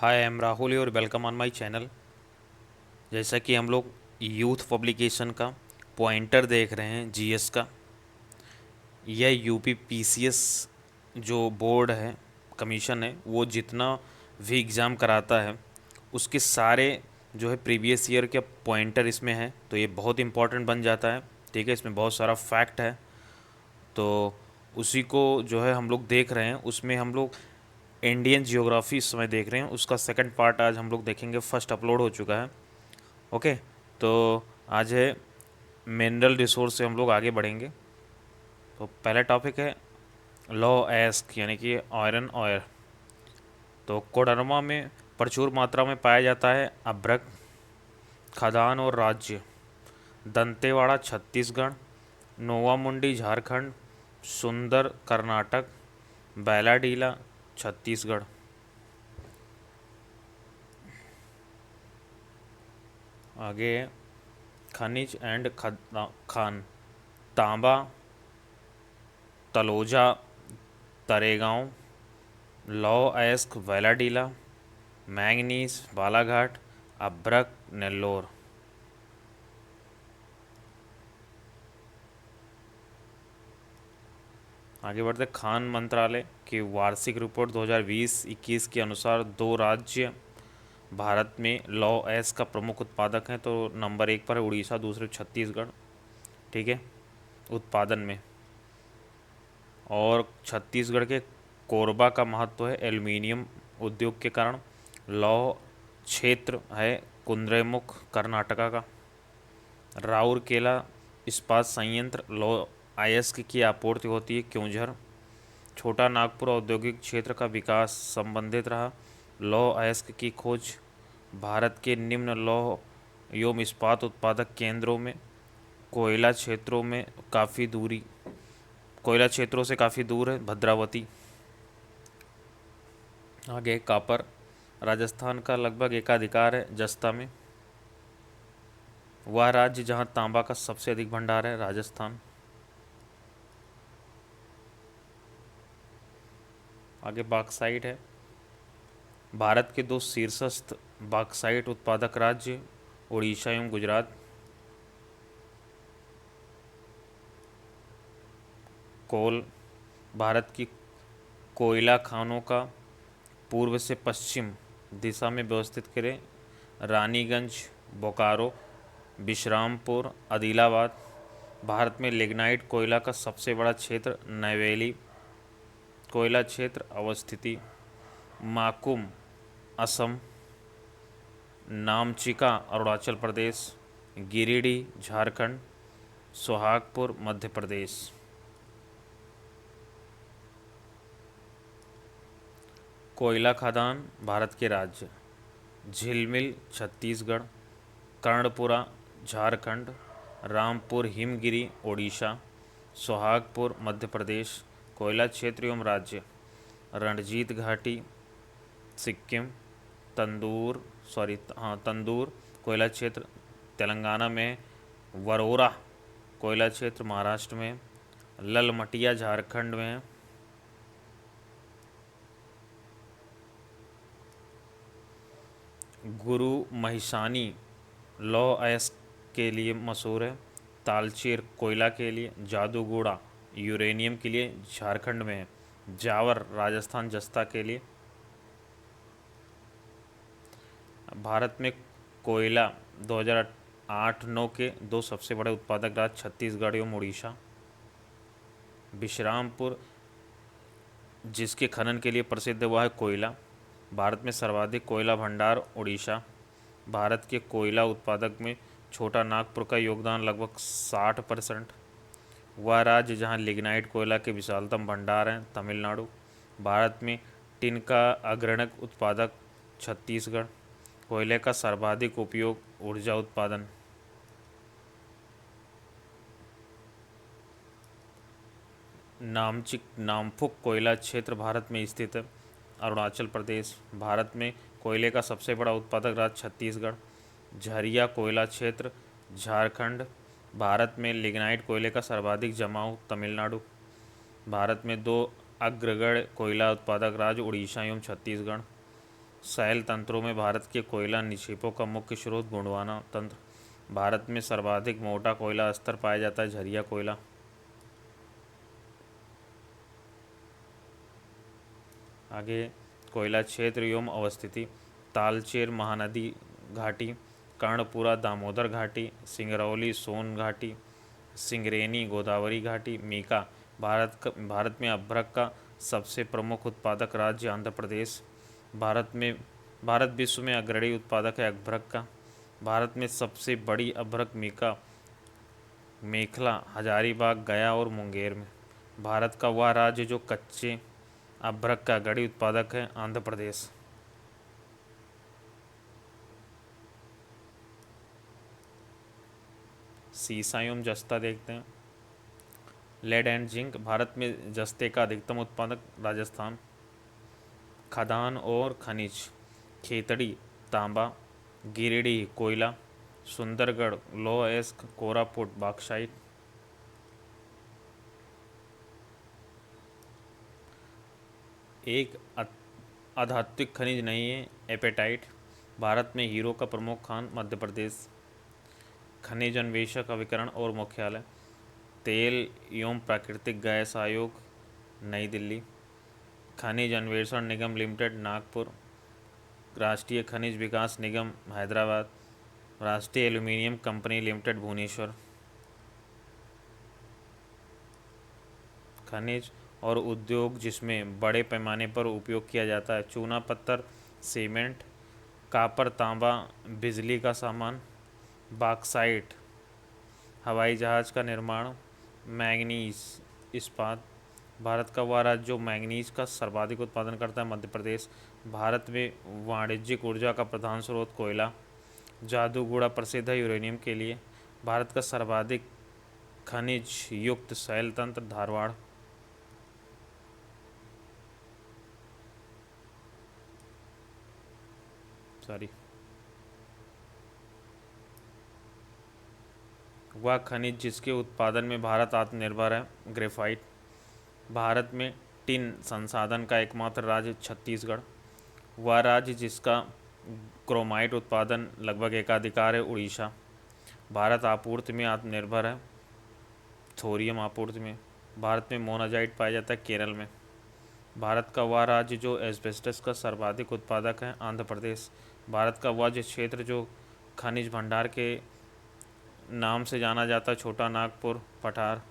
Hi, I am Rahul और welcome on my channel. जैसा कि हम लोग यूथ पब्लिकेशन का पॉइंटर देख रहे हैं जीएस का, यह यूपी पीसीएस जो बोर्ड है, कमीशन है, वो जितना भी एग्ज़ाम कराता है उसके सारे जो है प्रीवियस ईयर के पॉइंटर इसमें है, तो ये बहुत इंपॉर्टेंट बन जाता है। ठीक है, इसमें बहुत सारा फैक्ट है, तो उसी को जो है हम लोग देख रहे हैं। उसमें हम लोग इंडियन जियोग्राफी इस समय देख रहे हैं, उसका सेकंड पार्ट आज हम लोग देखेंगे। फर्स्ट अपलोड हो चुका है। ओके, तो आज है मिनरल रिसोर्स से हम लोग आगे बढ़ेंगे। तो पहला टॉपिक है लॉ एस्क यानी कि आयरन ऑयर। तो कोडरमा में प्रचुर मात्रा में पाया जाता है अभ्रक, खदान और राज्य दंतेवाड़ा छत्तीसगढ़, नोवामुंडी झारखंड, सुंदर कर्नाटक, बैलाडीला छत्तीसगढ़। आगे खनिज एंड खान, तांबा तलोजा तरेगांव, लौ एस्क वेलाडीला, मैंगनीज बालाघाट, अभ्रक नेल्लोर। आगे बढ़ते, खान मंत्रालय की वार्षिक रिपोर्ट 2020-21 के अनुसार दो राज्य भारत में लौ एस्क का प्रमुख उत्पादक हैं। तो नंबर 1 पर है उड़ीसा, दूसरे छत्तीसगढ़। ठीक है, उत्पादन में। और छत्तीसगढ़ के कोरबा का महत्व है एल्युमिनियम उद्योग के कारण। लौह क्षेत्र है कुद्रेमुख कर्नाटका का। राउरकेला इस्पात संयंत्र लौह अयस्क की आपूर्ति होती है क्योंझर। छोटा नागपुर औद्योगिक क्षेत्र का विकास संबंधित रहा। लौह अयस्क की खोज भारत के निम्न लौह एवं इस्पात उत्पादक केंद्रों में कोयला क्षेत्रों से काफ़ी दूर है भद्रावती। आगे कापर, राजस्थान का लगभग एकाधिकार है जस्ता में। वह राज्य जहां तांबा का सबसे अधिक भंडार है, राजस्थान। आगे बॉक्साइट है। भारत के दो शीर्षस्थ बॉक्साइट उत्पादक राज्य उड़ीसा एवं गुजरात। कोल, भारत की कोयला खानों का पूर्व से पश्चिम दिशा में व्यवस्थित करें। रानीगंज, बोकारो, विश्रामपुर, आदिलाबाद। भारत में लिग्नाइट कोयला का सबसे बड़ा क्षेत्र नवेली कोयला क्षेत्र अवस्थिति। माकुम, असम। नामचिका, अरुणाचल प्रदेश। गिरिडीह, झारखंड। सोहागपुर, मध्य प्रदेश। कोयला खदान भारत के राज्य झिलमिल छत्तीसगढ़, कर्णपुरा झारखंड, रामपुर हिमगिरी ओडिशा, सोहागपुर मध्य प्रदेश। कोयला क्षेत्र एवं राज्य रणजीत घाटी सिक्किम, तंदूर कोयला क्षेत्र तेलंगाना में, वरोरा कोयला क्षेत्र महाराष्ट्र में, ललमटिया झारखंड में। गुरु महिसानी लौह अयस्क के लिए मशहूर है। तालचेर कोयला के लिए, जादूगोड़ा यूरेनियम के लिए झारखंड में है। जावर राजस्थान जस्ता के लिए। भारत में कोयला 2008-9 के दो सबसे बड़े उत्पादक राज्य छत्तीसगढ़ एवं उड़ीसा। विश्रामपुर जिसके खनन के लिए प्रसिद्ध है वह है कोयला। भारत में सर्वाधिक कोयला भंडार उड़ीसा। भारत के कोयला उत्पादक में छोटा नागपुर का योगदान लगभग 60%। वह राज्य जहां लिग्नाइट कोयला के विशालतम भंडार हैं, तमिलनाडु। भारत में टिन का अग्रणी उत्पादक छत्तीसगढ़। कोयले का सर्वाधिक उपयोग ऊर्जा उत्पादन। नामफुक कोयला क्षेत्र भारत में स्थित है, अरुणाचल प्रदेश। भारत में कोयले का सबसे बड़ा उत्पादक राज्य छत्तीसगढ़। झरिया कोयला क्षेत्र झारखंड। भारत में लिग्नाइट कोयले का सर्वाधिक जमाव तमिलनाडु। भारत में दो अग्रगण्य कोयला उत्पादक राज्य उड़ीसा एवं छत्तीसगढ़। शैल तंत्रों में भारत के कोयला निक्षेपों का मुख्य स्रोत गोंडवाना तंत्र। भारत में सर्वाधिक मोटा कोयला स्तर पाया जाता है झरिया कोयला। आगे कोयला क्षेत्र एवं अवस्थिति। तालचेर महानदी घाटी, कर्णपुरा दामोदर घाटी, सिंगरौली सोन घाटी, सिंगरेनी गोदावरी घाटी, मीका। भारत में अभ्रक का सबसे प्रमुख उत्पादक राज्य आंध्र प्रदेश। भारत विश्व में अग्रणी उत्पादक है अभ्रक का। भारत में सबसे बड़ी अभ्रक मीका मेखला हजारीबाग गया और मुंगेर में। भारत का वह राज्य जो कच्चे अभ्रक का अग्रणी उत्पादक है आंध्र प्रदेश। सीसा एवं जस्ता देखते हैं। Lead and zinc. भारत में जस्ते का अधिकतम उत्पादक राजस्थान। खदान और खनिज। खेतड़ी तांबा, गिरिडीह कोयला, सुंदरगढ़ लौह अयस्क, कोरापुट बॉक्साइट। एक आधात्विक खनिज नहीं है एपेटाइट। भारत में हीरो का प्रमुख खान मध्य प्रदेश। खनिज अन्वेषक अभिकरण और मुख्यालय तेल एवं प्राकृतिक गैस आयोग नई दिल्ली। खनिज अन्वेषण निगम लिमिटेड नागपुर। राष्ट्रीय खनिज विकास निगम हैदराबाद। राष्ट्रीय एल्यूमीनियम कंपनी लिमिटेड भुवनेश्वर। खनिज और उद्योग जिसमें बड़े पैमाने पर उपयोग किया जाता है चूना पत्थर, सीमेंट, कॉपर तांबा, बिजली का सामान, बॉक्साइट, हवाई जहाज़ का निर्माण, मैंगनीज इस्पात। भारत का वह राज्य जो मैंगनीज का सर्वाधिक उत्पादन करता है मध्य प्रदेश। भारत में वाणिज्यिक ऊर्जा का प्रधान स्रोत कोयला। जादूगुड़ा प्रसिद्ध है यूरेनियम के लिए। भारत का सर्वाधिक खनिज युक्त शैल तंत्र धारवाड़। सॉरी वह खनिज जिसके उत्पादन में भारत आत्मनिर्भर है ग्रेफाइट। भारत में टिन संसाधन का एकमात्र राज्य छत्तीसगढ़। वह राज्य जिसका क्रोमाइट उत्पादन लगभग एकाधिकार है उड़ीसा। भारत आपूर्ति में आत्मनिर्भर है थोरियम आपूर्ति में। भारत में मोनाजाइट पाया जाता है केरल में। भारत का वह राज्य जो एस्बेस्टस का सर्वाधिक उत्पादक है आंध्र प्रदेश। भारत का वह क्षेत्र जो खनिज भंडार के नाम से जाना जाता है छोटा नागपुर पठार।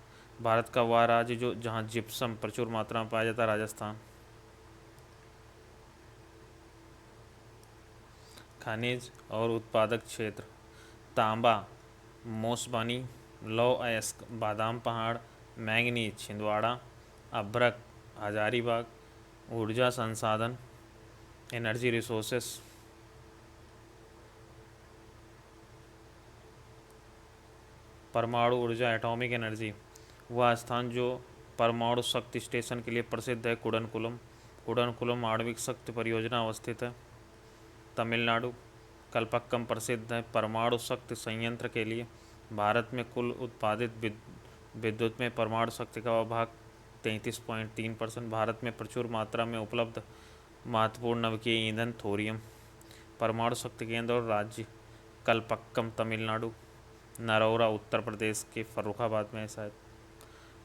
भारत का वह राज्य जो जहाँ जिप्सम प्रचुर मात्रा में पाया जाता है राजस्थान। खनिज और उत्पादक क्षेत्र तांबा मोसबानी, लौह अयस्क बादाम पहाड़, मैंगनीज छिंदवाड़ा, अभ्रक हजारीबाग। ऊर्जा संसाधन एनर्जी रिसोर्सेस परमाणु ऊर्जा एटॉमिक एनर्जी। वह स्थान जो परमाणु शक्ति स्टेशन के लिए प्रसिद्ध है कुडनकुलम। कुडनकुलम आणविक शक्ति परियोजना अवस्थित है तमिलनाडु। कलपक्कम प्रसिद्ध है परमाणु शक्ति संयंत्र के लिए। भारत में कुल उत्पादित विद्युत में परमाणु शक्ति का भाग 33.3%। भारत में प्रचुर मात्रा में उपलब्ध महत्वपूर्ण नवकीय ईंधन थोरियम। परमाणु शक्ति केंद्र और राज्य कलपक्कम तमिलनाडु, नरौरा उत्तर प्रदेश के फर्रुखाबाद में है शायद,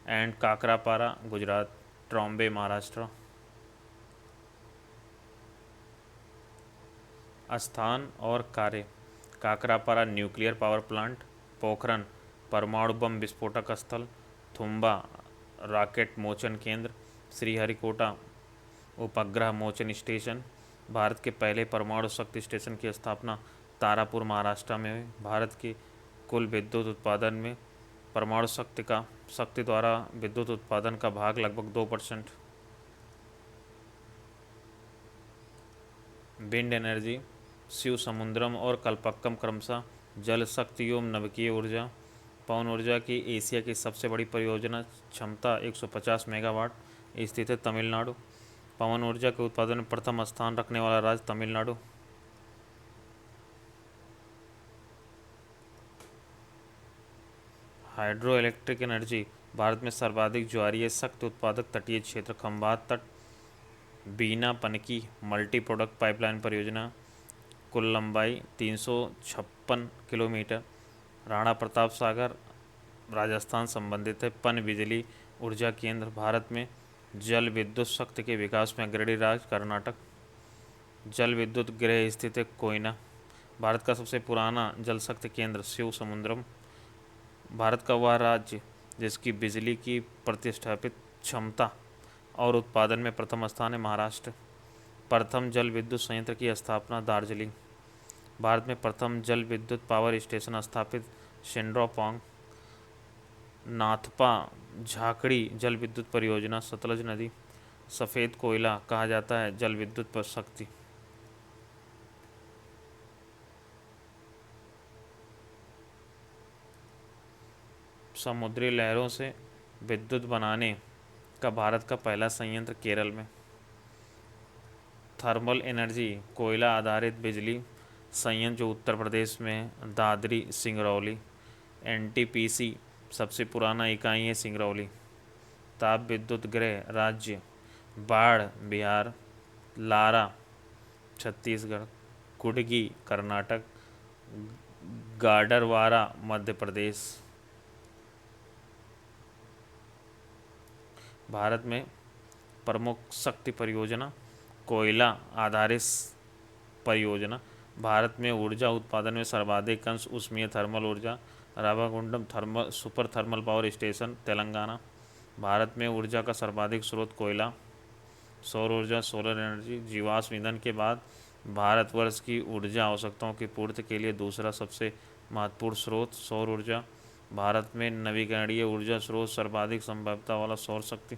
एंड काकरापारा गुजरात, ट्रॉम्बे महाराष्ट्र। स्थान और कार्य Kakrapar nuclear power plant, Pokhran परमाणु बम विस्फोटक स्थल, थुम्बा रॉकेट मोचन केंद्र, श्रीहरिकोटा उपग्रह मोचन स्टेशन। भारत के पहले परमाणु शक्ति स्टेशन की स्थापना तारापुर महाराष्ट्र में हुई। भारत के कुल विद्युत उत्पादन में परमाणु शक्ति द्वारा विद्युत उत्पादन का भाग लगभग 2%। विंड एनर्जी शिव समुद्रम और कलपक्कम क्रमशः जल शक्ति एवं नवकीय ऊर्जा। पवन ऊर्जा की एशिया की सबसे बड़ी परियोजना क्षमता 150 मेगावाट स्थित है तमिलनाडु। पवन ऊर्जा के उत्पादन में प्रथम स्थान रखने वाला राज्य Tamil Nadu. Hydro electric energy Bharat में सर्वाधिक ज्वारीय शक्ति उत्पादक तटीय क्षेत्र खंभात तट बीना पनकी मल्टी प्रोडक्ट पाइपलाइन परियोजना, कुल लंबाई 356 किलोमीटर, राणा प्रताप सागर, राजस्थान संबंधित है। पन बिजली ऊर्जा केंद्र, भारत में जल विद्युत शक्ति के विकास में अग्रणी राज्य कर्नाटक। जल विद्युत गृह स्थित है कोयना। भारत का सबसे पुराना जल शक्ति केंद्र शिव समुद्रम। भारत का वह राज्य जिसकी बिजली की प्रतिस्थापित क्षमता और उत्पादन में प्रथम स्थान है महाराष्ट्र। प्रथम जल विद्युत संयंत्र की स्थापना दार्जिलिंग। भारत में प्रथम जल विद्युत पावर स्टेशन स्थापित शेंड्रोपोंग। नाथपा झाकड़ी जल विद्युत परियोजना सतलज नदी। सफ़ेद कोयला कहा जाता है जल विद्युत पर शक्ति। समुद्री लहरों से विद्युत बनाने का भारत का पहला संयंत्र केरल में। थर्मल एनर्जी कोयला आधारित बिजली संयंत्र जो उत्तर प्रदेश में है, दादरी सिंगरौली। एनटीपीसी सबसे पुराना इकाई है सिंगरौली। ताप विद्युत गृह राज्य बाढ़ बिहार, लारा छत्तीसगढ़, कुडगी कर्नाटक, गाडरवारा मध्य प्रदेश। भारत में प्रमुख शक्ति परियोजना कोयला आधारित परियोजना। भारत में ऊर्जा उत्पादन में सर्वाधिक अंश ऊष्मीय थर्मल ऊर्जा, Ramagundam thermal super thermal power station Telangana. Bharat में ऊर्जा का सर्वाधिक स्रोत कोयला, सौर ऊर्जा सोलर एनर्जी। जीवाश्म ईंधन के बाद भारतवर्ष की ऊर्जा आवश्यकताओं की पूर्ति के लिए दूसरा सबसे महत्वपूर्ण स्रोत सौर ऊर्जा। भारत में नवीकरणीय ऊर्जा स्रोत सर्वाधिक संभाव्यता वाला सौर शक्ति।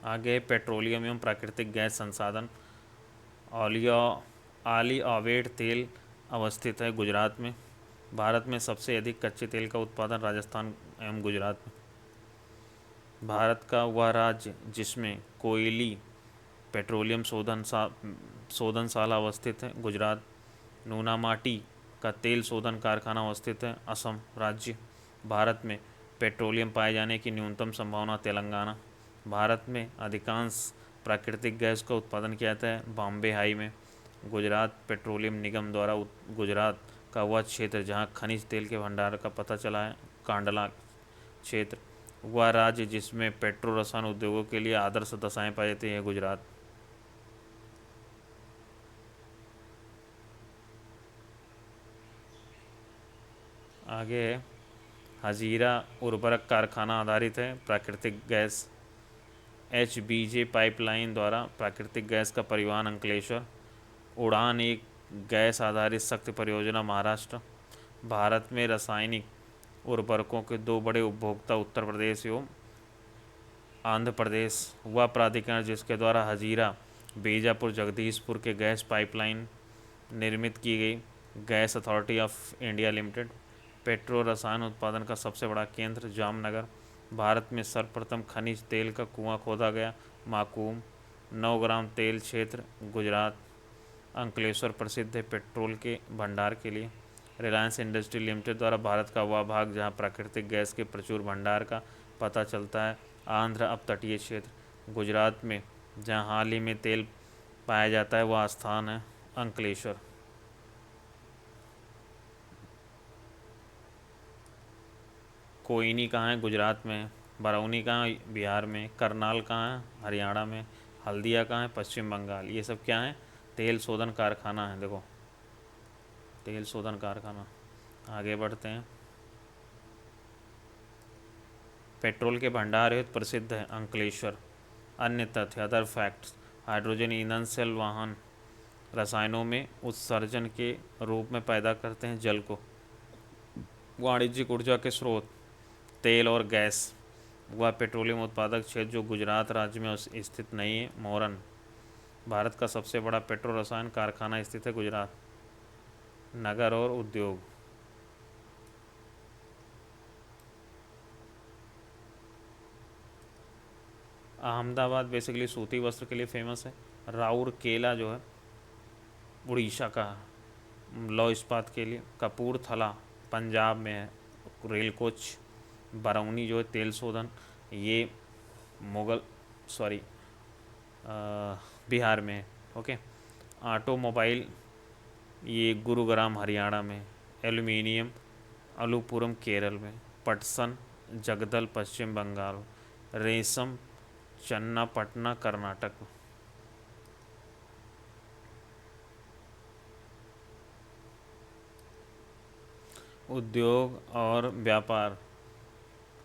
आगे पेट्रोलियम एवं प्राकृतिक गैस संसाधन। ऑलियावेट तेल अवस्थित है गुजरात में। भारत में सबसे अधिक कच्चे तेल का उत्पादन राजस्थान एवं गुजरात में। भारत का वह राज्य जिसमें कोयली पेट्रोलियम शोधनशाला अवस्थित है गुजरात। नूनामाटी का तेल शोधन कारखाना अवस्थित है असम राज्य। भारत में पेट्रोलियम पाए जाने की न्यूनतम संभावना तेलंगाना। भारत में अधिकांश प्राकृतिक गैस का उत्पादन किया जाता है बॉम्बे हाई में। गुजरात पेट्रोलियम निगम द्वारा गुजरात का वह क्षेत्र जहां खनिज तेल के भंडार का पता चला है कांडला क्षेत्र। वह राज्य जिसमें पेट्रो रसायन उद्योगों के लिए आदर्श दशाएं पाई जाती है गुजरात। आगे है हजीरा उर्वरक कारखाना आधारित है प्राकृतिक गैस। HBJ पाइपलाइन द्वारा प्राकृतिक गैस का परिवहन अंकलेश्वर। उड़ान एक गैस आधारित शक्ति परियोजना महाराष्ट्र। भारत में रासायनिक उर्वरकों के दो बड़े उपभोक्ता उत्तर प्रदेश एवं आंध्र प्रदेश। वह प्राधिकरण जिसके द्वारा हजीरा बीजापुर जगदीशपुर के गैस पाइपलाइन निर्मित की गई gas authority of India limited. Petro रसायन उत्पादन का सबसे बड़ा केंद्र जामनगर। भारत में सर्वप्रथम खनिज तेल का कुआं खोदा गया माकूम। 9 ग्राम तेल क्षेत्र गुजरात। अंकलेश्वर प्रसिद्ध है पेट्रोल के भंडार के लिए। रिलायंस इंडस्ट्री लिमिटेड द्वारा भारत का वह भाग जहां प्राकृतिक गैस के प्रचुर भंडार का पता चलता है आंध्र अपतटीय क्षेत्र। गुजरात में जहां हाल ही में तेल पाया जाता है वह स्थान है अंकलेश्वर। कोयनी कहाँ है गुजरात में। बरौनी कहाँ है बिहार में। करनाल कहाँ है हरियाणा में। हल्दिया कहाँ है पश्चिम बंगाल। ये सब क्या है तेल शोधन कारखाना है। देखो तेल शोधन कारखाना। आगे बढ़ते हैं। पेट्रोल के भंडार हेतु प्रसिद्ध है अंकलेश्वर। अन्य तथ्य अदर फैक्ट्स। हाइड्रोजन ईंधन सेल वाहन रसायनों में उत्सर्जन के रूप में पैदा करते हैं जल को। वाणिज्यिक ऊर्जा के स्रोत तेल और गैस। वह पेट्रोलियम उत्पादक क्षेत्र जो गुजरात राज्य में स्थित नहीं है मोरन। भारत का सबसे बड़ा पेट्रो रसायन कारखाना स्थित है गुजरात। नगर और उद्योग। अहमदाबाद बेसिकली सूती वस्त्र के लिए फेमस है। राउरकेला जो है उड़ीसा का है लौह इस्पात के लिए। कपूरथला पंजाब में है रेल कोच। बरौनी जो है तेल शोधन ये मुगल सॉरी बिहार में है। ओके। ऑटोमोबाइल ये गुरुग्राम हरियाणा में। एल्युमिनियम अलुपुरम केरल में। पटसन जगदल पश्चिम बंगाल। रेशम चन्नापटना कर्नाटक। उद्योग और व्यापार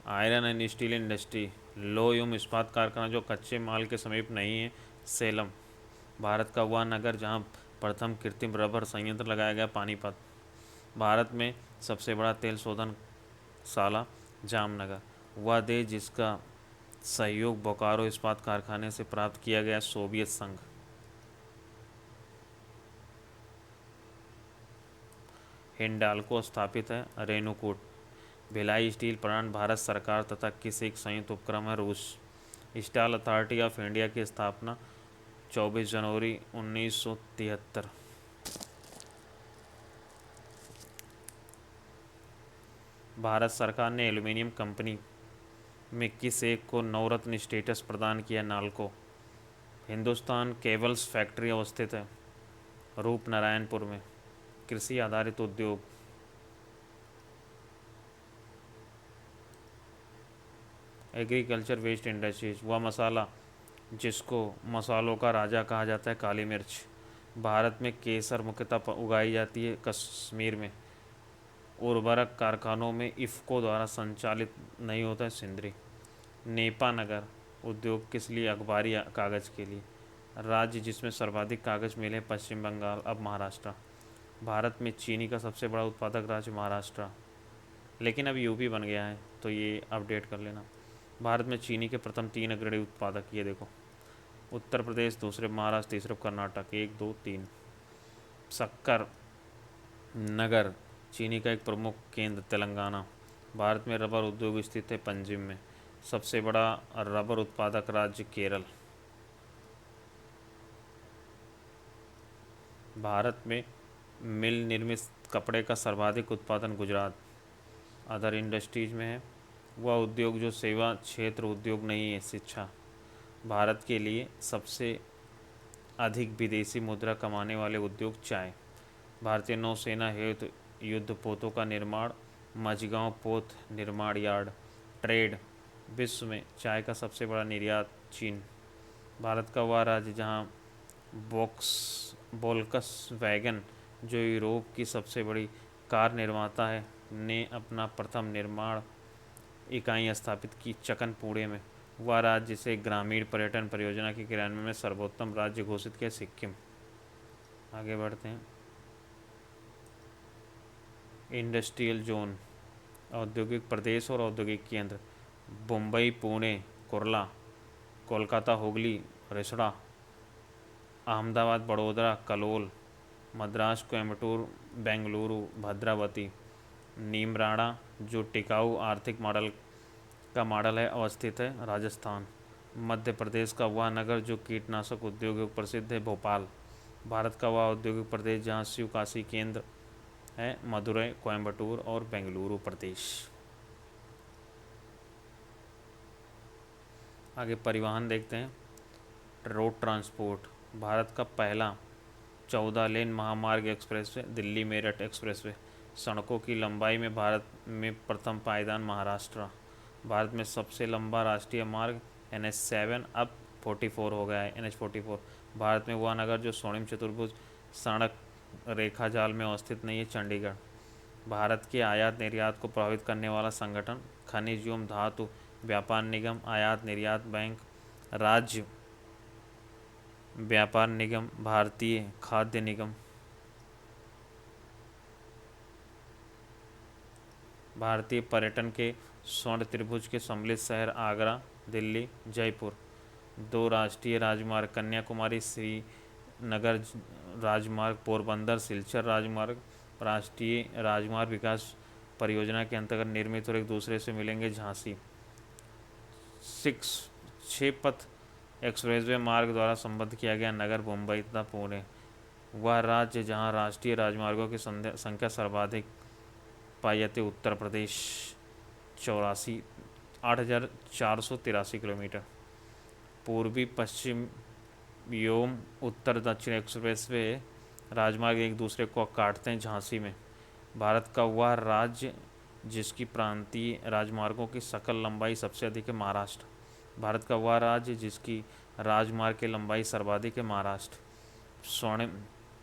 आयरन एंड स्टील इंडस्ट्री लोह एवं इस्पात कारखाना जो कच्चे माल के समीप नहीं है सेलम। भारत का वह नगर जहां प्रथम कृत्रिम रबर संयंत्र लगाया गया पानीपत। भारत में सबसे बड़ा तेल शोधन साला जामनगर। वह देश जिसका सहयोग बोकारो इस्पात कारखाने से प्राप्त किया गया सोवियत संघ। हिंडाल्को स्थापित है रेणुकूट। भिलाई स्टील प्लांट भारत सरकार तथा किस एक संयुक्त उपक्रम है रूस। स्टील अथॉरिटी ऑफ इंडिया की स्थापना 24 जनवरी 1973। भारत सरकार ने एल्युमिनियम कंपनी में किस एक को नवरत्न स्टेटस प्रदान किया नाल्को। हिंदुस्तान केबल्स फैक्ट्री अवस्थित है रूपनारायणपुर में। कृषि आधारित उद्योग एग्रीकल्चर वेस्ट इंडस्ट्रीज वह मसाला जिसको मसालों का राजा कहा जाता है काली मिर्च। भारत में केसर मुख्यतः उगाई जाती है कश्मीर में। उर्वरक कारखानों में इफ़को द्वारा संचालित नहीं होता है सिंदरी। नेपा नगर उद्योग किस लिए अखबारी कागज़ के लिए। राज्य जिसमें सर्वाधिक कागज़ मिले पश्चिम बंगाल अब महाराष्ट्र। भारत में चीनी का सबसे बड़ा उत्पादक राज्य महाराष्ट्र, लेकिन अब यूपी बन गया है तो ये अपडेट कर लेना। भारत में चीनी के प्रथम 3 अग्रणी उत्पादक ये देखो, उत्तर प्रदेश, दूसरे महाराष्ट्र, तीसरे कर्नाटक। 1 2 3। शक्कर नगर चीनी का एक प्रमुख केंद्र तेलंगाना। भारत में रबर उद्योग स्थित है पंजिम में। सबसे बड़ा रबर उत्पादक राज्य केरल। भारत में मिल निर्मित कपड़े का सर्वाधिक उत्पादन गुजरात। अदर इंडस्ट्रीज में है वह उद्योग जो सेवा क्षेत्र उद्योग नहीं है शिक्षा। भारत के लिए सबसे अधिक विदेशी मुद्रा कमाने वाले उद्योग चाय। भारतीय नौसेना हेतु युद्ध पोतों का निर्माण मझगांव पोत निर्माण यार्ड। ट्रेड विश्व में चाय का सबसे बड़ा निर्यात चीन। भारत का वह राज्य जहां वोल्क्स वैगन जो यूरोप की सबसे बड़ी कार निर्माता है ने अपना प्रथम निर्माण इकाई स्थापित की चकनपूड़े में। वह राज्य जिसे ग्रामीण पर्यटन परियोजना के क्रियान्वयन में सर्वोत्तम राज्य घोषित किया सिक्किम। आगे बढ़ते हैं। इंडस्ट्रियल जोन औद्योगिक प्रदेश और औद्योगिक केंद्र मुंबई, पुणे, कुर्ला, कोलकाता, हुगली, रिसड़ा, अहमदाबाद, बड़ोदरा, कलोल, मद्रास, कोयम्बटूर, बेंगलुरु, भद्रावती। नीमराणा जो टिकाऊ आर्थिक मॉडल का मॉडल है अवस्थित है राजस्थान। मध्य प्रदेश का वह नगर जो कीटनाशक उद्योग प्रसिद्ध है भोपाल। भारत का वह औद्योगिक प्रदेश जहाँ शिव काशी केंद्र है मदुरई, कोयम्बटूर और बेंगलुरु प्रदेश। आगे परिवहन देखते हैं। रोड ट्रांसपोर्ट भारत का पहला 14 लेन महामार्ग एक्सप्रेसवे दिल्ली मेरठ एक्सप्रेसवे। सड़कों की लंबाई में भारत में प्रथम पायदान महाराष्ट्र। भारत में सबसे लंबा राष्ट्रीय मार्ग NH7 अब 44 हो गया है NH44। भारत में वह नगर जो स्वर्णिम चतुर्भुज सड़क रेखा जाल में अवस्थित नहीं है चंडीगढ़। भारत के आयात निर्यात को प्रभावित करने वाला संगठन खनिज एवं धातु व्यापार निगम, आयात निर्यात बैंक, राज्य व्यापार निगम, भारतीय खाद्य निगम। भारतीय पर्यटन के स्वर्ण त्रिभुज के सम्मिलित शहर आगरा, दिल्ली, जयपुर। 2 राष्ट्रीय राजमार्ग कन्याकुमारी श्रीनगर राजमार्ग, पोरबंदर सिलचर राजमार्ग राष्ट्रीय राजमार्ग विकास परियोजना के अंतर्गत निर्मित और एक दूसरे से मिलेंगे झांसी। 6 पथ एक्सप्रेसवे मार्ग द्वारा संबद्ध किया गया नगर मुंबई तथा पुणे। वह राज्य जहां राष्ट्रीय राजमार्गों की संख्या सर्वाधिक पाई जाती है उत्तर प्रदेश 84 8,483 किलोमीटर। पूर्वी पश्चिम एवं उत्तर दक्षिण एक्सप्रेसवे राजमार्ग एक दूसरे को काटते हैं। झांसी में भारत का वह राज्य जिसकी प्रांतीय राजमार्गों की सकल लंबाई सबसे अधिक है। महाराष्ट्र भारत का वह राज्य जिसकी राजमार्ग की लंबाई सर्वाधिक है। महाराष्ट्र स्वर्ण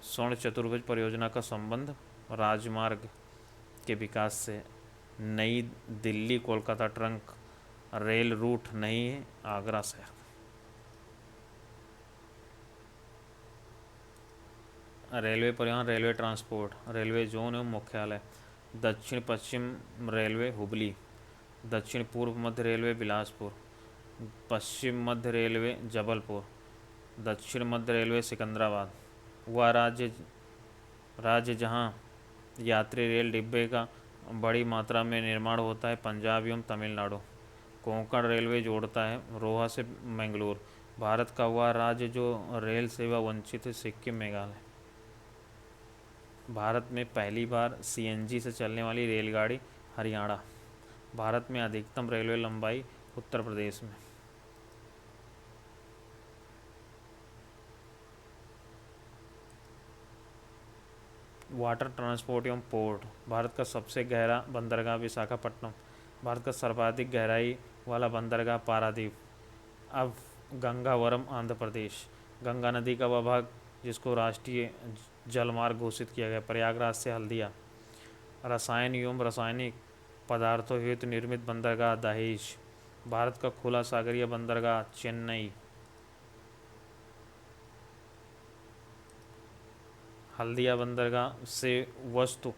स्वर्ण चतुर्भुज परियोजना का संबंध राजमार्ग के विकास से नई Delhi Kolkata trunk rail route नहीं है। आगरा शहर रेलवे परिवहन रेलवे ट्रांसपोर्ट रेलवे जोन एवं मुख्यालय दक्षिण पश्चिम रेलवे हुबली, दक्षिण पूर्व मध्य रेलवे बिलासपुर, पश्चिम मध्य रेलवे जबलपुर, दक्षिण मध्य रेलवे सिकंदराबाद। वह राज्य जहां यात्री रेल डिब्बे का बड़ी मात्रा में निर्माण होता है। पंजाब एवं तमिलनाडु। कोंकण रेलवे जोड़ता है रोहा से मंगलूर। भारत का वह राज्य जो रेल सेवा वंचित है। सिक्किम मेघालय। भारत में पहली बार सीएनजी से चलने वाली रेलगाड़ी हरियाणा। भारत में अधिकतम रेलवे लंबाई उत्तर प्रदेश में। वाटर ट्रांसपोर्ट एवं पोर्ट भारत का सबसे गहरा बंदरगाह विशाखापट्टनम। भारत का सर्वाधिक गहराई वाला बंदरगाह पारादीप। अब गंगावरम आंध्र प्रदेश। गंगा नदी का वह भाग जिसको राष्ट्रीय जलमार्ग घोषित किया गया। प्रयागराज से हल्दिया। रसायन एवं रासायनिक पदार्थों हेतु निर्मित बंदरगाह दहेज। भारत का खुला सागरीय बंदरगाह चेन्नई। हल्दिया बंदरगाह से वस्तु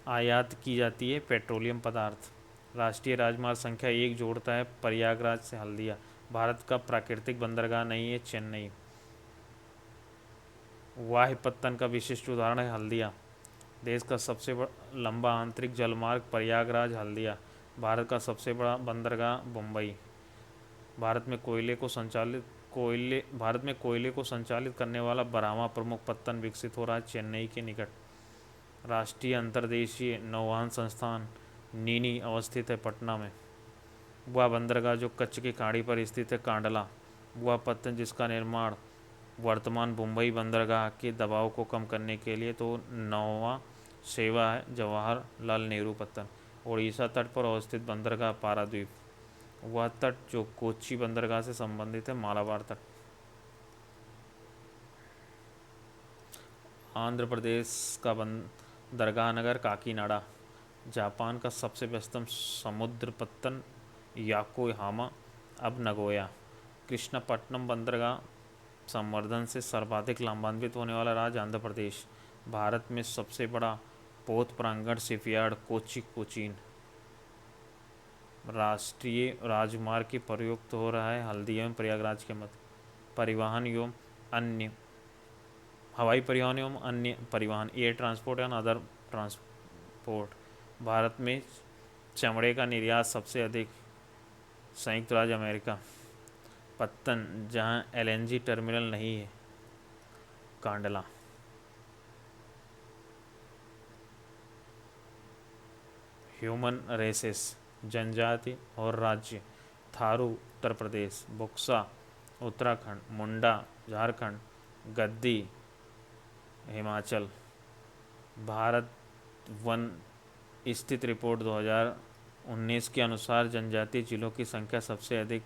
आयात की जाती है पेट्रोलियम पदार्थ। राष्ट्रीय राजमार्ग संख्या 1 जोड़ता है प्रयागराज से हल्दिया। भारत का प्राकृतिक बंदरगाह नहीं है चेन्नई। वाह्यपत्तन का विशिष्ट उदाहरण है हल्दिया। देश का सबसे लंबा आंतरिक जलमार्ग प्रयागराज हल्दिया। भारत का सबसे बड़ा बंदरगाह मुंबई। भारत में कोयले को संचालित करने वाला 12वां प्रमुख पत्तन विकसित हो रहा है चेन्नई के निकट। राष्ट्रीय अंतर्देशीय नौवहन संस्थान नीनी अवस्थित है पटना में। वह बंदरगाह जो कच्छ की खाड़ी पर स्थित है कांडला। वह पत्तन जिसका निर्माण वर्तमान मुंबई बंदरगाह के दबाव को कम करने के लिए तो नौवां सेवा है जवाहरलाल नेहरू पत्तन। उड़ीसा तट पर अवस्थित बंदरगाह पाराद्वीप। वह तट जो कोच्चि बंदरगाह से संबंधित है मालाबार तट। आंध्र प्रदेश का बंदरगाह नगर काकीनाडा। जापान का सबसे व्यस्तम समुद्र पत्तन याकोहामा अब नगोया। कृष्णापट्टनम बंदरगाह संवर्धन से सर्वाधिक लाभान्वित होने वाला राज्य आंध्र प्रदेश। भारत में सबसे बड़ा पोत प्रांगण शिपयार्ड कोच्चि कोचीन। राष्ट्रीय राजमार्ग की प्रयुक्त हो रहा है हल्दिया एवं प्रयागराज के मध्य। परिवहन एवं अन्य हवाई परिवहन एवं अन्य परिवहन air transport and other transport. Bharat में चमड़े का निर्यात सबसे अधिक संयुक्त राज्य अमेरिका। पत्तन जहां एलएनजी टर्मिनल नहीं है कांडला। ह्यूमन रेसेस जनजाति और राज्य थारू उत्तर प्रदेश, बुक्सा उत्तराखंड, मुंडा झारखंड, गद्दी हिमाचल। भारत वन स्थित रिपोर्ट 2019 के अनुसार जनजातीय जिलों की संख्या सबसे अधिक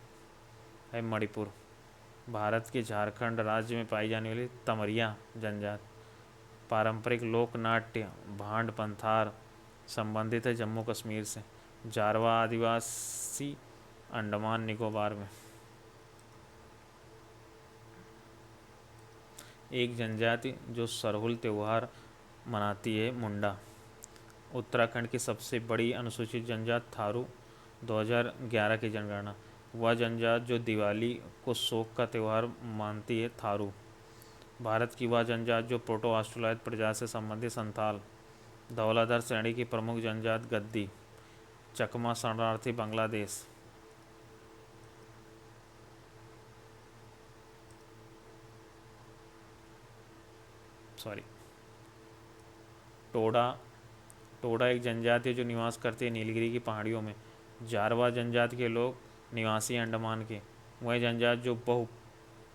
है मणिपुर। भारत के झारखंड राज्य में पाई जाने वाली तमरिया जनजाति पारंपरिक लोक नाट्य भांड पंथार संबंधित है जम्मू कश्मीर से। जारवा आदिवासी अंडमान निकोबार में। एक जनजाति जो सरहुल त्यौहार मनाती है मुंडा। उत्तराखंड की सबसे बड़ी अनुसूचित जनजाति थारू 2011 की जनगणना। वह जनजाति जो दिवाली को शोक का त्यौहार मानती है थारू। भारत की वह जनजाति जो प्रोटो ऑस्ट्रेलियाई प्रजाति से संबंधित संथाल। धौलाधर श्रेणी की प्रमुख जनजाति गद्दी। चकमा शरणार्थी बांग्लादेश। टोडा एक जनजाति है जो निवास करती है नीलगिरी की पहाड़ियों में। जारवा जनजाति के लोग निवासी अंडमान के। वह जनजाति जो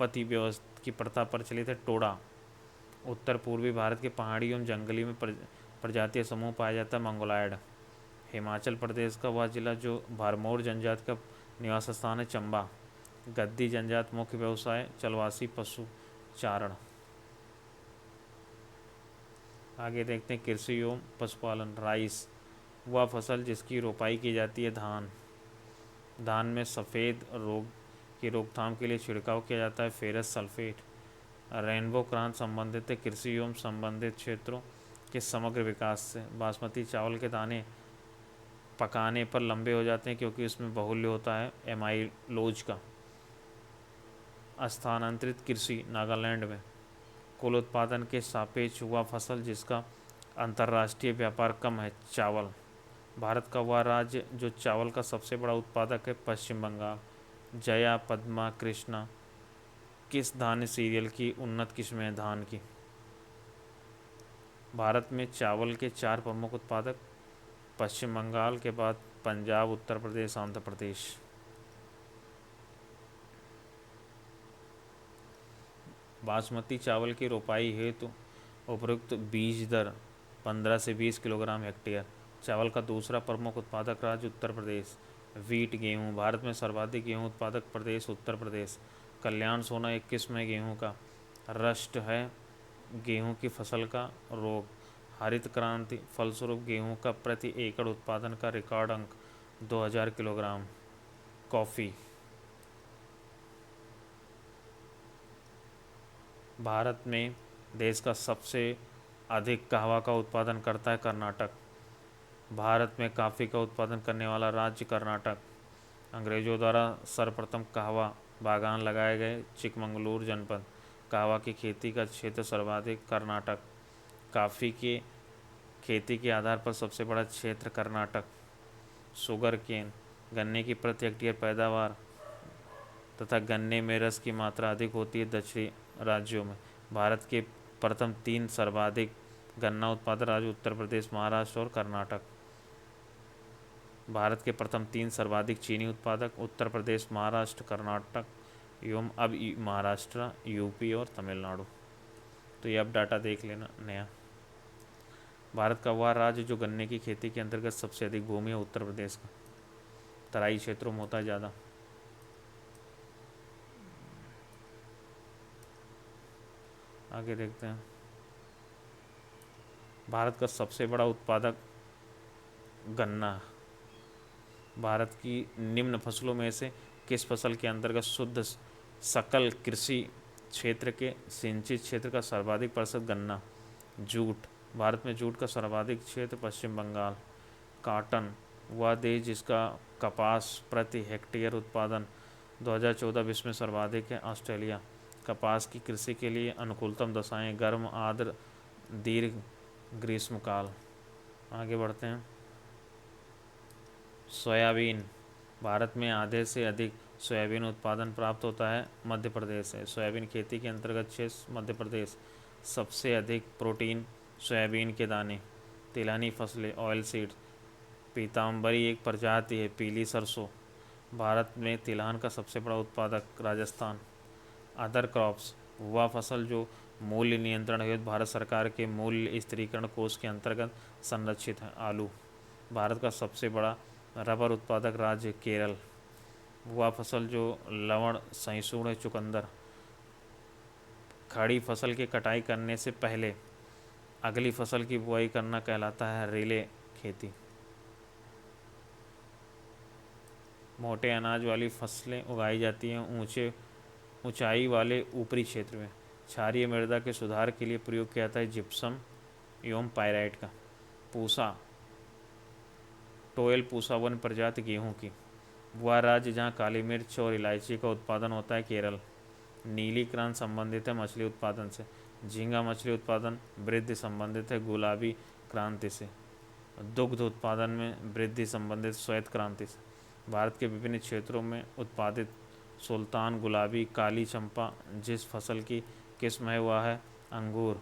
पति व्यवस्था की प्रथा प्रचलित है। टोडा उत्तर पूर्वी भारत के पहाड़ी एवं जंगली में प्रजातीय समूह पाया जाता है। मंगोलायड हिमाचल प्रदेश का वह जिला जो भरमौर जनजाति का निवास स्थान है। चंबा गद्दी जनजाति मुख्य व्यवसाय चलवासी पशु चारण। आगे देखते हैं कृषि एवं पशुपालन। राइस वह फसल जिसकी रोपाई की जाती है। धान में सफ़ेद रोग की रोकथाम के लिए छिड़काव किया जाता है फेरस सल्फेट। रेनबो क्रांत संबंधित है कृषि एवं संबंधित क्षेत्रों के समग्र विकास से। बासमती चावल के दाने पकाने पर लंबे हो जाते हैं क्योंकि उसमें बहुल्य होता है एमाइलोज का। स्थानांतरित कृषि नागालैंड में कुल उत्पादन के सापेक्ष हुआ फसल जिसका अंतर्राष्ट्रीय व्यापार कम है। चावल भारत का वह राज्य जो चावल का सबसे बड़ा उत्पादक है। पश्चिम बंगाल जया पद्मा कृष्णा किस धान्य सीरियल की उन्नत किस्म है। धान की। भारत में चावल के 4 प्रमुख उत्पादक पश्चिम बंगाल के बाद पंजाब, उत्तर प्रदेश, आंध्र प्रदेश। बासमती चावल की रोपाई हेतु उपयुक्त बीज दर 15 से 20 किलोग्राम हेक्टेयर। चावल का दूसरा प्रमुख उत्पादक राज्य उत्तर प्रदेश। वीट गेहूँ भारत में सर्वाधिक गेहूँ उत्पादक प्रदेश उत्तर प्रदेश। कल्याण सोना एक किस्म है गेहूँ का। रस्ट है गेहूँ की फसल का रोग। हरित क्रांति फलस्वरूप गेहूँ का प्रति एकड़ उत्पादन का रिकॉर्ड अंक 2000 किलोग्राम। कॉफ़ी भारत में देश का सबसे अधिक कहवा का उत्पादन करता है कर्नाटक। भारत में कॉफ़ी का उत्पादन करने वाला राज्य कर्नाटक। अंग्रेज़ों द्वारा सर्वप्रथम कहवा बागान लगाए गए चिकमंगलूर जनपद। कहवा की खेती का क्षेत्र सर्वाधिक कर्नाटक। कॉफ़ी के खेती के आधार पर सबसे बड़ा क्षेत्र कर्नाटक। शुगर केन गन्ने की प्रति हेक्टेयर पैदावार तथा गन्ने में रस की मात्रा अधिक होती है दक्षिणी राज्यों में। भारत के प्रथम 3 सर्वाधिक गन्ना उत्पादक राज्य उत्तर प्रदेश, महाराष्ट्र और कर्नाटक। भारत के प्रथम 3 सर्वाधिक चीनी उत्पादक उत्तर प्रदेश, महाराष्ट्र, कर्नाटक एवं अब महाराष्ट्र, यूपी और तमिलनाडु। तो ये अब डाटा देख लेना नया। भारत का वह राज्य जो गन्ने की खेती के अंतर्गत सबसे अधिक भूमि है उत्तर प्रदेश का। तराई क्षेत्रों में होता है ज़्यादा। आगे देखते हैं। भारत का सबसे बड़ा उत्पादक गन्ना। भारत की निम्न फसलों में से किस फसल के अंतर्गत शुद्ध सकल कृषि क्षेत्र के सिंचित क्षेत्र का सर्वाधिक प्रतिशत गन्ना। जूट भारत में जूट का सर्वाधिक क्षेत्र पश्चिम बंगाल। कॉटन वह देश जिसका कपास प्रति हेक्टेयर उत्पादन 2014 विश्व में सर्वाधिक है ऑस्ट्रेलिया। कपास की कृषि के लिए अनुकूलतम दशाएं गर्म, आर्द्र, दीर्घ ग्रीष्मकाल। आगे बढ़ते हैं। सोयाबीन भारत में आधे से अधिक सोयाबीन उत्पादन प्राप्त होता है मध्य प्रदेश है। सोयाबीन खेती के अंतर्गत 6 मध्य प्रदेश। सबसे अधिक प्रोटीन सोयाबीन के दाने। तिलहनी फसलें ऑयल सीड। पीताम्बरी एक प्रजाति है पीली सरसों। भारत में तिलहन का सबसे बड़ा उत्पादक राजस्थान। अदर क्रॉप्स वह फसल जो मूल्य नियंत्रण हेतु भारत सरकार के मूल्य स्थिरीकरण कोष के अंतर्गत संरक्षित है। आलू भारत का सबसे बड़ा रबर उत्पादक राज्य केरल। वह फसल जो लवण सहिष्णु है चुकंदर। खड़ी फसल की कटाई करने से पहले अगली फसल की बुआई करना कहलाता है रिले खेती। मोटे अनाज वाली फसलें उगाई जाती हैं ऊंचाई वाले ऊपरी क्षेत्र में। क्षारीय मृदा के सुधार के लिए प्रयोग किया जाता है जिप्सम एवं पायराइट का। पूसा टोयल पूसा वन प्रजाति गेहूँ की। वह राज्य जहाँ काली मिर्च और इलायची का उत्पादन होता है केरल। नीली क्रांति संबंधित है मछली उत्पादन से। झींगा मछली उत्पादन वृद्धि संबंधित है गुलाबी क्रांति से। दुग्ध उत्पादन में वृद्धि संबंधित श्वेत क्रांति से। भारत के विभिन्न क्षेत्रों में उत्पादित सुल्तान, गुलाबी, काली चंपा जिस फसल की किस्म है वह है अंगूर।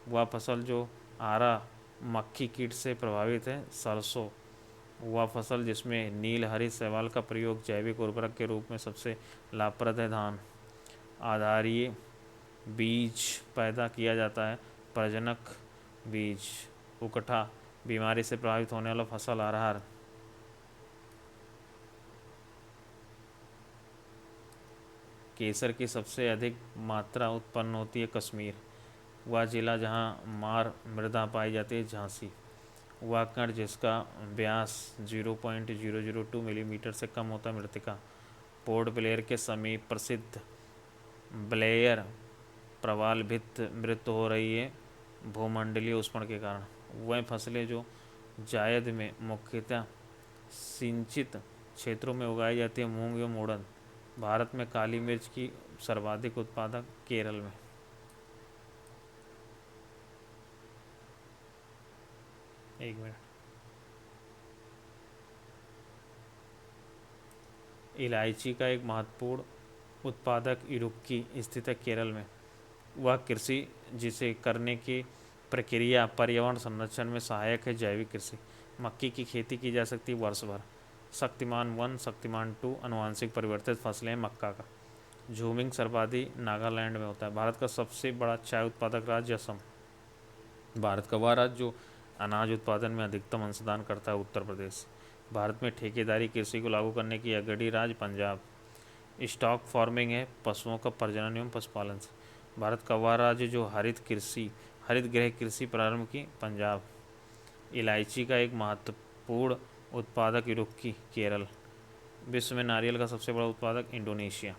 वह फसल जो आरा मक्खी कीट से प्रभावित है सरसों। वह फसल जिसमें नील हरित शैवाल का प्रयोग जैविक उर्वरक के रूप में सबसे लाभप्रद है धान। आधारीय बीज पैदा किया जाता है। प्रजनक बीज। उकठा, बीमारी से प्रभावित होने वाला फसल आहार। केसर की सबसे अधिक मात्रा उत्पन्न होती है कश्मीर। वह जिला जहाँ मार मृदा पाई जाती है झांसी। वह कण जिसका व्यास 0.002 मिलीमीटर से कम होता है मृतिका। पोर्ट ब्लेयर के समीप प्रसिद्ध ब्लेयर प्रवाल भित्त मृत्यु हो रही है भूमंडलीय उष्ण के कारण। वह फसलें जो जायद में मुख्यतः सिंचित क्षेत्रों में उगाई जाती है मूंग एवं उड़द। भारत में काली मिर्च की सर्वाधिक उत्पादक केरल में। एक मिनट। इलायची का एक महत्वपूर्ण उत्पादक इडुक्की स्थित है केरल में। वह कृषि जिसे करने की प्रक्रिया पर्यावरण संरक्षण में सहायक है जैविक कृषि। मक्की की खेती की जा सकती है वर्ष भर। शक्तिमान 1 शक्तिमान 2 अनुवांशिक परिवर्तित फसलें हैं मक्का का। झूमिंग सर्वाधिक नागालैंड में होता है। भारत का सबसे बड़ा चाय उत्पादक राज्य असम। भारत का वह राज्य जो अनाज उत्पादन में अधिकतम अंशदान करता है उत्तर प्रदेश। भारत में ठेकेदारी कृषि को लागू करने की अग्रणी राज्य पंजाब। स्टॉक फार्मिंग है पशुओं का प्रजनन एवं पशुपालन से। भारत का वह राज्य जो हरित गृह कृषि प्रारंभ की पंजाब। इलायची का एक महत्वपूर्ण उत्पादक इडुक्की केरल। विश्व में नारियल का सबसे बड़ा उत्पादक इंडोनेशिया।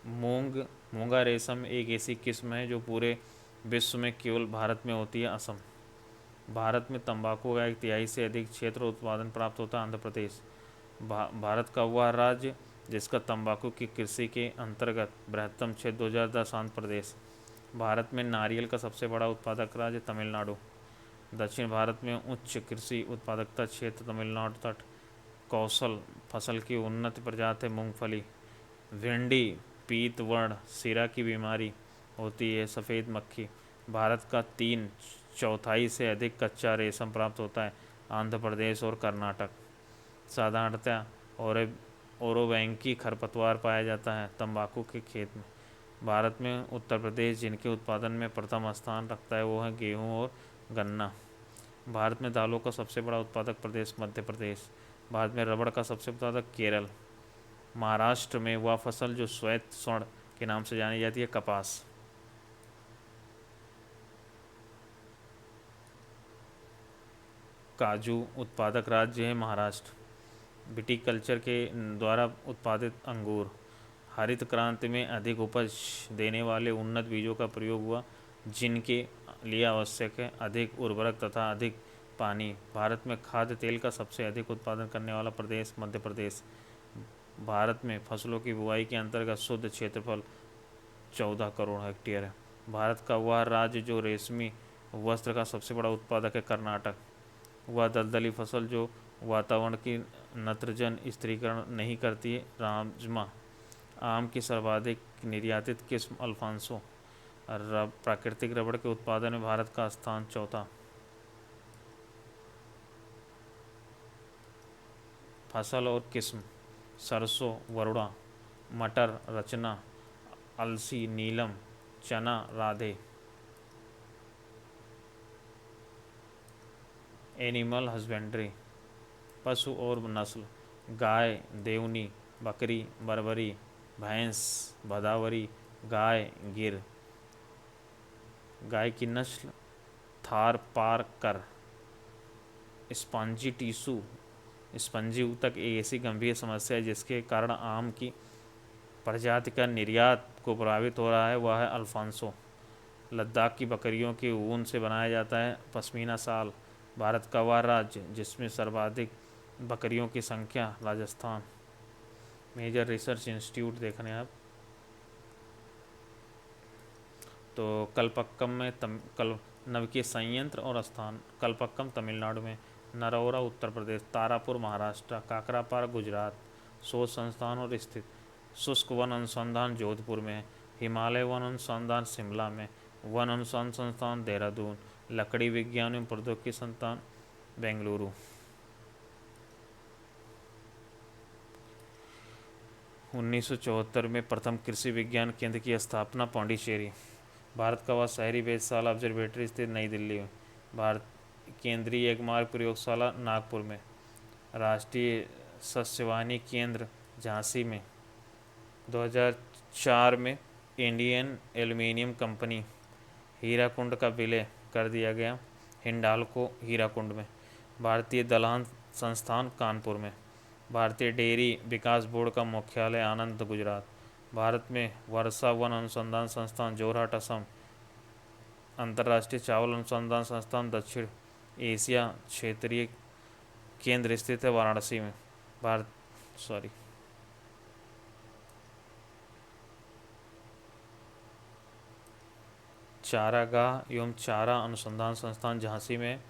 मूंगा रेशम एक ऐसी किस्म है जो पूरे विश्व में केवल भारत में होती है असम। भारत में तंबाकू का 1/3 से अधिक क्षेत्र उत्पादन प्राप्त होता है आंध्र प्रदेश। भारत का वह राज्य जिसका तंबाकू की कृषि के अंतर्गत बृहत्तम क्षेत्र 2010 आंध्र प्रदेश। भारत में नारियल का सबसे बड़ा उत्पादक राज्य तमिलनाडु। दक्षिण भारत में उच्च कृषि उत्पादकता क्षेत्र तमिलनाडु तट। कौशल फसल की उन्नत प्रजाति मूंगफली। भिंडी पीत वर्ण सिरा की बीमारी होती है सफ़ेद मक्खी। भारत का 3/4 से अधिक कच्चा रेशम प्राप्त होता है आंध्र प्रदेश और कर्नाटक। साधारणतः ओरोबैंकी खरपतवार पाया जाता है तंबाकू के खेत में। भारत में उत्तर प्रदेश जिनके उत्पादन में प्रथम स्थान रखता है वो है गेहूँ और गन्ना। भारत में दालों का सबसे बड़ा उत्पादक प्रदेश मध्य प्रदेश। भारत में रबड़ का सबसे उत्पादक केरल। महाराष्ट्र में वह फसल जो श्वेत स्वर्ण के नाम से जानी जाती है कपास। काजू उत्पादक राज्य है महाराष्ट्र। विटीकल्चर के द्वारा उत्पादित अंगूर। हरित क्रांति में अधिक उपज देने वाले उन्नत बीजों का प्रयोग हुआ जिनके लिए आवश्यक है अधिक उर्वरक तथा अधिक पानी। भारत में खाद्य तेल का सबसे अधिक उत्पादन करने वाला प्रदेश मध्य प्रदेश। भारत में फसलों की बुवाई के अंतर्गत शुद्ध क्षेत्रफल 14 करोड़ हेक्टेयर है। भारत का वह राज्य जो रेशमी वस्त्र का सबसे बड़ा उत्पादक है कर्नाटक। वह दलदली फसल जो वातावरण की नत्रजन स्थिरीकरण नहीं करती है राजमा। आम की सर्वाधिक निर्यातित किस्म अल्फांसो। प्राकृतिक रबड़ के उत्पादन में भारत का स्थान चौथा। फसल और किस्म। सरसों वरुणा। मटर रचना। अलसी नीलम। चना राधे। एनिमल हस्बेंड्री पशु और नस्ल। गाय देवनी बकरी बरबरी भैंस भदावरी गाय गिर। गाय की नस्ल थार पारकर। स्पंजी टिश्यू स्पंजी ऊतक एक ऐसी गंभीर समस्या है जिसके कारण आम की प्रजाति का निर्यात को प्रभावित हो रहा है वह है अल्फांसो। लद्दाख की बकरियों के ऊन से बनाया जाता है पश्मीना शाल। भारत का वह राज्य जिसमें सर्वाधिक बकरियों की संख्या राजस्थान। मेजर रिसर्च इंस्टीट्यूट देखने आप तो कलपक्कम में कल नवकीय संयंत्र और स्थान। कलपक्कम तमिलनाडु में। नरौरा उत्तर प्रदेश। तारापुर महाराष्ट्र। काकरापार गुजरात। शोध संस्थान और स्थित। शुष्क वन अनुसंधान जोधपुर में। हिमालय वन अनुसंधान शिमला में। वन अनुसंधान संस्थान देहरादून। लकड़ी विज्ञान एवं प्रौद्योगिकी संस्थान बेंगलुरु। 1974 में प्रथम कृषि विज्ञान केंद्र की स्थापना पौंडीचेरी। भारत का वह शहरी वेधशाला ऑब्जर्वेटरी स्थित नई दिल्ली में। भारत केंद्रीय एकमार्ग प्रयोगशाला नागपुर में। राष्ट्रीय सस्यवानी केंद्र झांसी में। 2004 में इंडियन एल्युमिनियम कंपनी हीराकुंड का विलय कर दिया गया हिंडाल्को हीराकुंड में। भारतीय दलहन संस्थान कानपुर में। भारतीय डेयरी विकास बोर्ड का मुख्यालय आनंद गुजरात। भारत में वर्षा वन अनुसंधान संस्थान जोरहाट असम। अंतर्राष्ट्रीय चावल अनुसंधान संस्थान दक्षिण एशिया क्षेत्रीय केंद्र स्थित है वाराणसी में। भारत चारागाह एवं चारा अनुसंधान संस्थान झांसी में।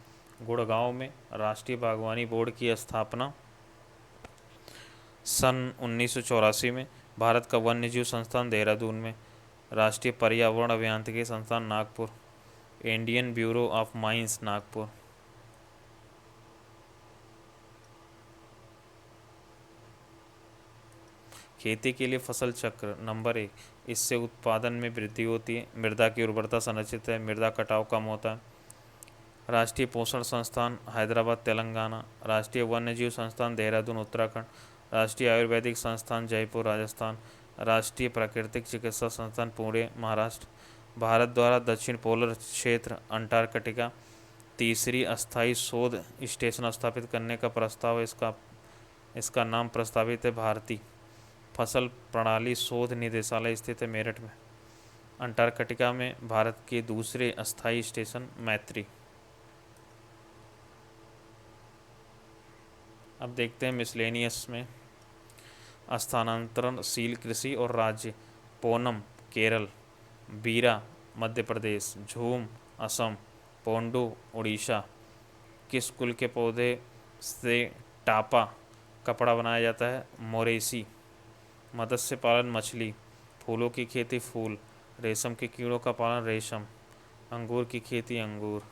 गुड़गांव में राष्ट्रीय बागवानी बोर्ड की स्थापना सन 1984 में। भारत का वन्यजीव संस्थान देहरादून में। राष्ट्रीय पर्यावरण अभियांत्रिकी संस्थान Nagpur. Indian bureau of mines Nagpur. खेती के लिए फसल चक्र नंबर 1, इससे उत्पादन में वृद्धि होती है, मृदा की उर्वरता संरक्षित है, मृदा कटाव कम होता है। राष्ट्रीय पोषण संस्थान हैदराबाद तेलंगाना। राष्ट्रीय वन्यजीव संस्थान देहरादून उत्तराखंड। राष्ट्रीय आयुर्वेदिक संस्थान जयपुर राजस्थान। राष्ट्रीय प्राकृतिक चिकित्सा संस्थान पुणे महाराष्ट्र। भारत द्वारा दक्षिण पोलर क्षेत्र अंटार्कटिका तीसरी अस्थायी शोध स्टेशन स्थापित करने का प्रस्ताव है। इसका नाम प्रस्तावित है भारतीय फसल प्रणाली शोध निदेशालय स्थित है मेरठ में। अंटार्कटिका में भारत के दूसरे अस्थायी स्टेशन मैत्री। अब देखते हैं मिसलेनियस में। स्थानांतरणशील कृषि और राज्य। पोनम केरल। बीरा मध्य प्रदेश। झूम असम। पोंडू उड़ीसा। किस कुल के पौधे से टापा कपड़ा बनाया जाता है? मोरेसी। मत्स्य पालन मछली। फूलों की खेती फूल। रेशम के कीड़ों का पालन रेशम। अंगूर की खेती अंगूर।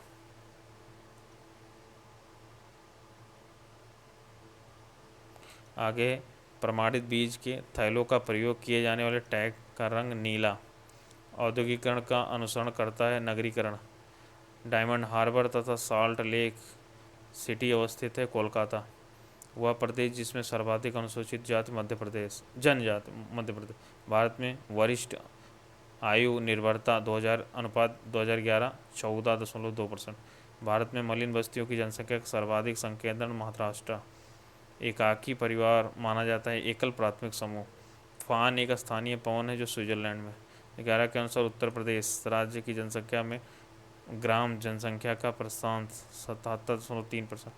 आगे प्रमाणित बीज के थैलों का प्रयोग किए जाने वाले टैग का रंग नीला। औद्योगिकरण का अनुसरण करता है नगरीकरण। डायमंड हार्बर तथा साल्ट लेक सिटी अवस्थित है कोलकाता। वह प्रदेश जिसमें सर्वाधिक अनुसूचित जाति मध्य प्रदेश जनजाति मध्य प्रदेश। भारत में वरिष्ठ आयु निर्भरता 2000 अनुपात 2011 14.2%। भारत में मलिन बस्तियों की जनसंख्या का सर्वाधिक संकेंद्रण महाराष्ट्र। एकाकी परिवार माना जाता है एकल प्राथमिक समूह। फान एक स्थानीय पवन है जो स्विट्जरलैंड में। 11 के अनुसार उत्तर प्रदेश राज्य की जनसंख्या में ग्राम जनसंख्या का प्रशांत 77.3%।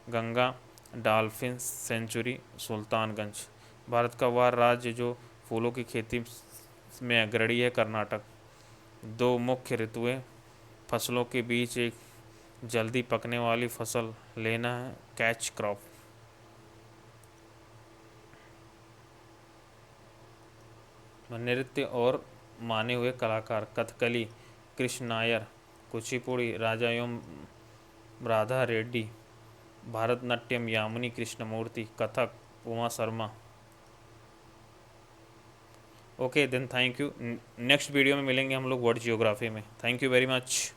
Ganga dolphin sanctuary Sultanganj. भारत का वह राज्य जो फूलों की खेती में अग्रणी है कर्नाटक। 2 मुख्य ऋतुएं फसलों के बीच एक जल्दी पकने वाली फसल लेना है कैच क्रॉप। नृत्य और माने हुए कलाकार। कथकली कृष्ण नायर। कुचिपुड़ी राजा एवं Radha Reddy. Bharatanatyam Yamini Krishnamurthy. Kathak Uma Sharma. Okay then thank you. Next video में मिलेंगे हम लोग वर्ल्ड जियोग्राफी में। Thank you very much.